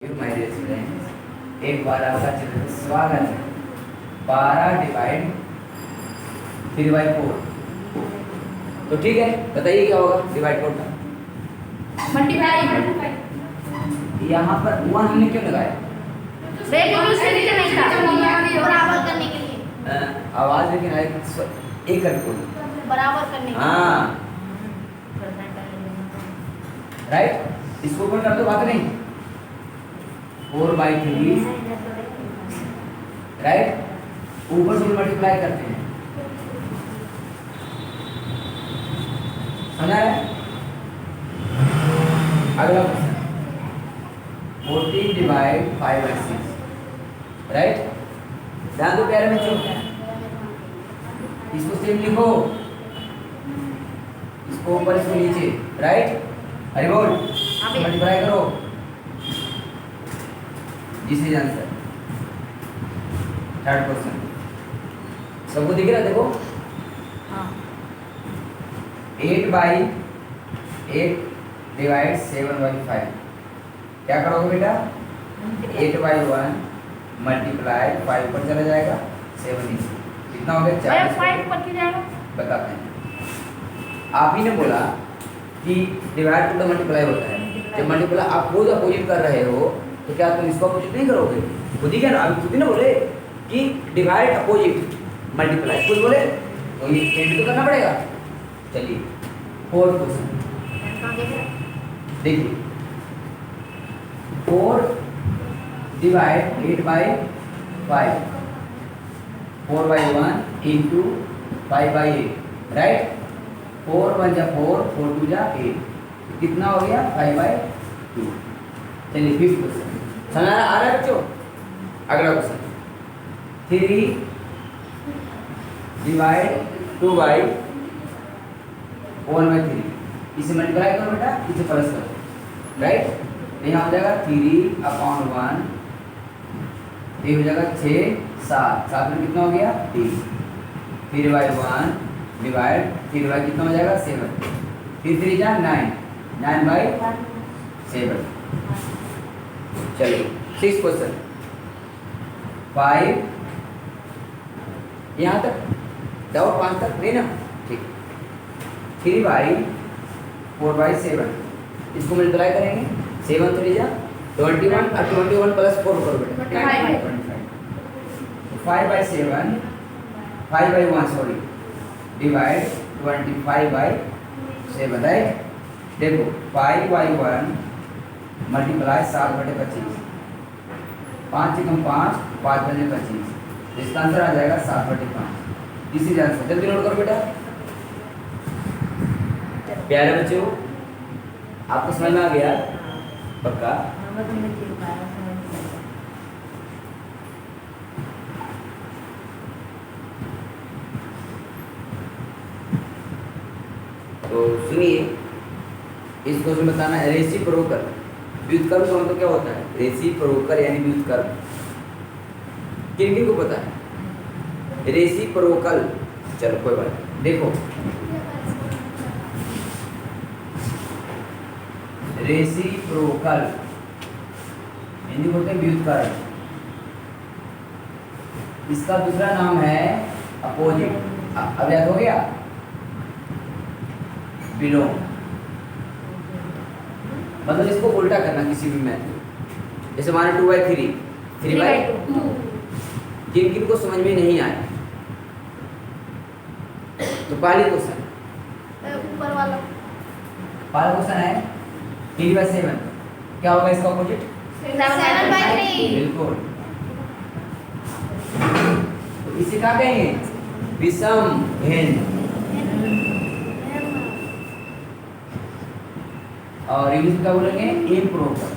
My dear students, एक बार आपका channel में स्वागत है। 12 डिवाइड 3/4। तो ठीक है, बताइए क्या होगा डिवाइड का? मल्टीप्लाई। यहाँ पर 1 हमने क्यों लगाया? बराबर करने के लिए। आवाज लेकिन आए एक कर बोलो। बराबर करने के लिए। हाँ राइट, इसको ऊपर कर दो, बात नहीं। 4/3 राइट, ऊपर से मल्टीप्लाई करते हैं। समझा है? अगला क्वेश्चन 14 डिवाइड 5/6 राइट। ध्यान दो प्यारे बच्चों, इसको सेम लिखो, इसको ऊपर इसको नीचे राइट। अरे बोल मल्टीप्लाई करो। This is answer. Third question सबको दिख रहा है? देखो 8/8 डिवाइड 7/5। क्या करोगे बेटा? 8/1 मल्टीप्लाई 5 पर चला जाएगा, 7 नीचे। कितना हो गया? 4 बताते हैं। आप ही ने बोला कि डिवाइड टू द मल्टीप्लाई होता है। जब मल्टीप्लाई आप खुद अपोजिट कर रहे हो तो क्या तुम इसको अपोजिट नहीं करोगे? खुद ही क्या ना, अभी खुद ही ना बोले कि डिवाइड अपोजिट मल्टीप्लाई, खुद बोले तो ये एंड तो करना पड़ेगा। चलिए फोर्थ क्वेश्चन देखिए, 4 डिवाइड 8/5, 4/1 इंटू 5/8 राइट। 4 1 जा 4, 4 2 जा 8, कितना हो गया? 5/2। चलिए फिफ्थ क्वेश्चन समझ आ रहा है बच्चों? अगला क्वेश्चन 3 डिवाइड 2/1/3। इसे मल्टीप्लाई करो बेटा, इसे प्लस करो राइट। यहाँ हो जाएगा 3/1, ये हो जाएगा 6 7, 7 में कितना हो गया? 3। 3/1 डिवाइड 3 कितना हो जाएगा? 7। 3 3 जा 9, 9/7। चलिए सिक्स क्वेश्चन 5 यहाँ तक डाउट, 5 तक नहीं ना? ठीक। 3/4/7 इसको मल्टीप्लाई करेंगे, 7 3 जा 21 और 21 प्लस 4 करो बेटा 25। 5/7 5/1 सॉरी डिवाइड 25/7 राइट। देखो 5/1 मल्टीप्लाई 7/25, 5 से कम 5, 5/25, इसका आंसर आ जाएगा 7/5। This is answer. जल्दी नोट करो बेटा। प्यारे बच्चों आपको समझ में आ गया पक्का? तो सुनिए, इस क्वेश्चन में बताना है रेसिप्रोकल व्युत्क्रम का मतलब क्या होता है? रेसिप्रोकल यानी व्युत्क्रम किन किन को पता है? रेसिप्रोकल चलो कोई बात नहीं। देखो रेसिप्रोकल हिंदी बोलते हैं व्युत्क्रम, इसका दूसरा नाम है अपोजिट। अब याद हो गया? विलोम मतलब इसको उल्टा करना किसी भी मैथ में। जैसे माने 2/3, 3/2। जिन किन को समझ में नहीं आए तो पहली क्वेश्चन ऊपर वाला पहला क्वेश्चन है 3/7 क्या होगा इसका अपोजिट? 7/3। बिल्कुल। तो इसे क्या कहेंगे? विषम भिन्न। और इंग्लिश में क्या बोलेंगे? Improper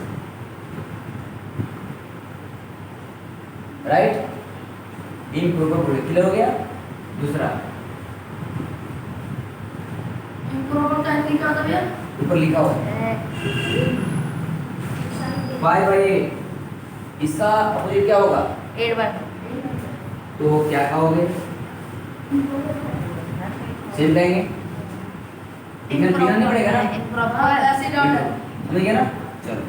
right. इम्प्रोपर बोले, क्लियर हो गया? दूसरा ऊपर लिखा हुआ है 5/8, इसका अपोजिट क्या होगा? 8/2। तो क्या कहोगे? सेम कहेंगे, इधर नहीं पड़ेगा ना? समझ गया ना? चलो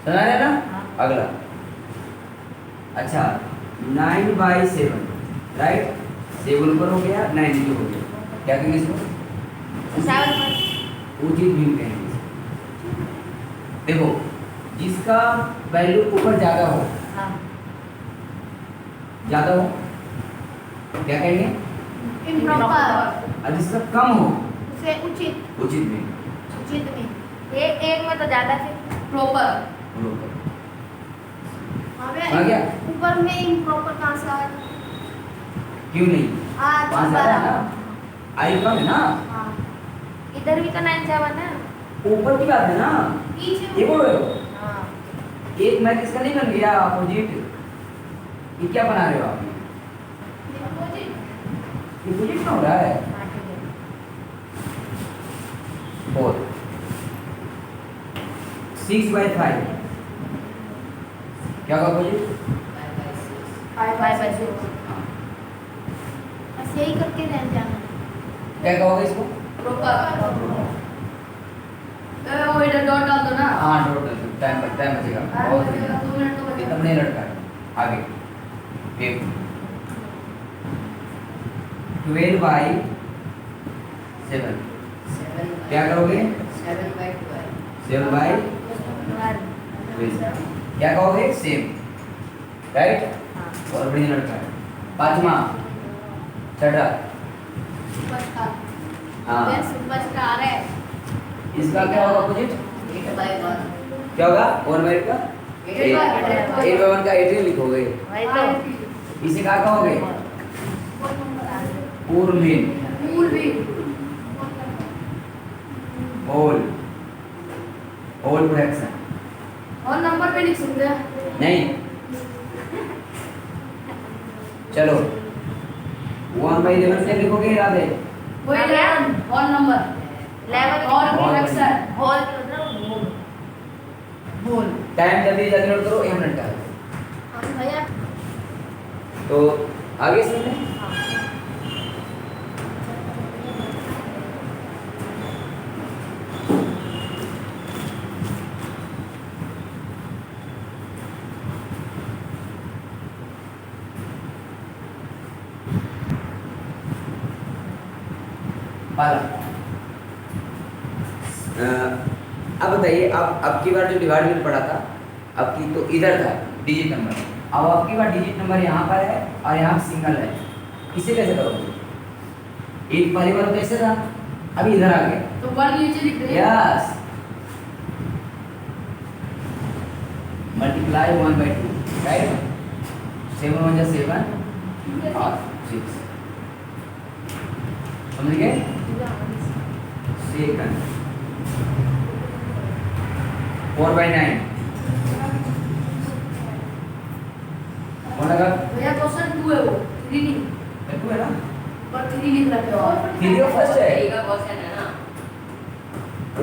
समझ रहे ना? हाँ। अगला अच्छा 9/7 राइट, 7 ऊपर हो गया 9 नीचे हो गया, क्या कहेंगे इसको? 7 उचित भिन्न कहेंगे इसको। देखो जिसका वैल्यू ऊपर ज्यादा हो, हाँ ज्यादा हो क्या कहेंगे, इम्प्रॉपर और जिसका कम हो उसे उचित उचित भिन्न। उचित में एक में तो ज्यादा थे प्रॉपर आ गया? ऊपर में इम्प्रॉपर कहाँ से आया? क्यों नहीं, हाँ वहाँ ज्यादा है ना, आई कम है ना, हाँ इधर भी तो 9/7 है ऊपर की बात है ना, पीछे ये बोल रहे हो हाँ एक मैच इसका नहीं बन गया अपोजिट, ये क्या बना रहे हो आप, ये अपोजिट ना हो रहा है। हाँ, ठीक है। 4 6/5 क्या होगा अपोजिट? 5/6 हाँ, बस यही करके ध्यान जाना क्या कहोगे इसको? वो इधर डॉट डाल दो ना हाँ टोटल टाइम बचेगा, बहुत बढ़िया, 2 मिनट तो बचेगा। एकदम नहीं लड़का है। आगे 12/7 क्या करोगे? 7/12 क्या कहोगे? सेम राइट, हाँ और बढ़िया लड़का है। 5वां छठा सुपरस्टार हाँ, ये सुपरस्टार है इसका क्या होगा अपोजिट? क्या होगा? 1/8 का 8/1 का 8 लिखोगे, वही तो इसे क्या कहोगे? पूर्ण भिन्न, फूल भी होल फ्रैक्शन और नंबर पे लिख सकते हैं नहीं, चलो 1/11 से लिखोगे राधे, वही 11 और नंबर 11 और और फ्रैक्शन होल होल टाइम जल्दी जल्दी नोट करो, 1 मिनट का है। भैया तो आगे सुनिए, अब बताइए, अब की बार जो डिवाइड पढ़ा था, अब की तो इधर था डिजिट नंबर, अब आपकी बार डिजिट नंबर यहाँ पर है और यहाँ सिंगल है, इसे कैसे करोगे? एक पहली बार तो ऐसे था, अभी इधर आ गया, तो 1 नीचे लिख रहे हैं यस मल्टीप्लाई 1/2 राइट, 7 1 जा 7 और 6 समझ गए? सेकंड 4/9 कौन लगा? भैया क्वेश्चन 2 है वो 3 नहीं टू है ना, पर 3 लिख रखे हो 3 का फर्स्ट है,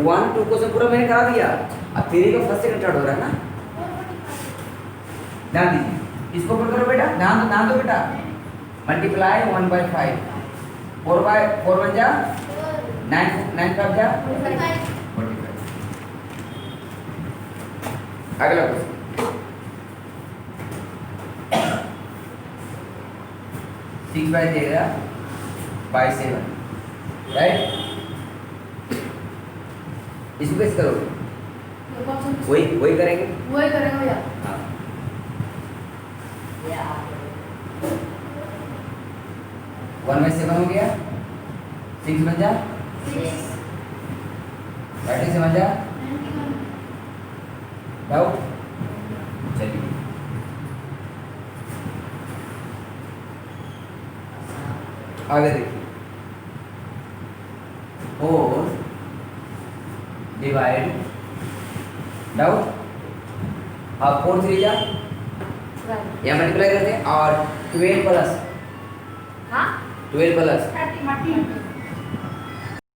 1 2 क्वेश्चन पूरा मैंने करा दिया, अब 3 का फर्स्ट सेकंड स्टार्ट हो रहा है ना, ध्यान दीजिए, इसको ऊपर करो बेटा, ध्यान दो बेटा, मल्टीप्लाई 1/5 4 1 जा 9 5 जा 45, अगला क्वेश्चन 6/13/7 राइट, इसको कैसे करोगे? वही करेंगे, वही करेंगे भैया हाँ 1/7 हो गया, 6 बन जा 37 जा डाउट, चलिए आगे देखिए, 4 डिवाइड डाउट, अब 4 3 जा यहाँ मल्टीप्लाई करते हैं और 12 प्लस हाँ 12 प्लस 30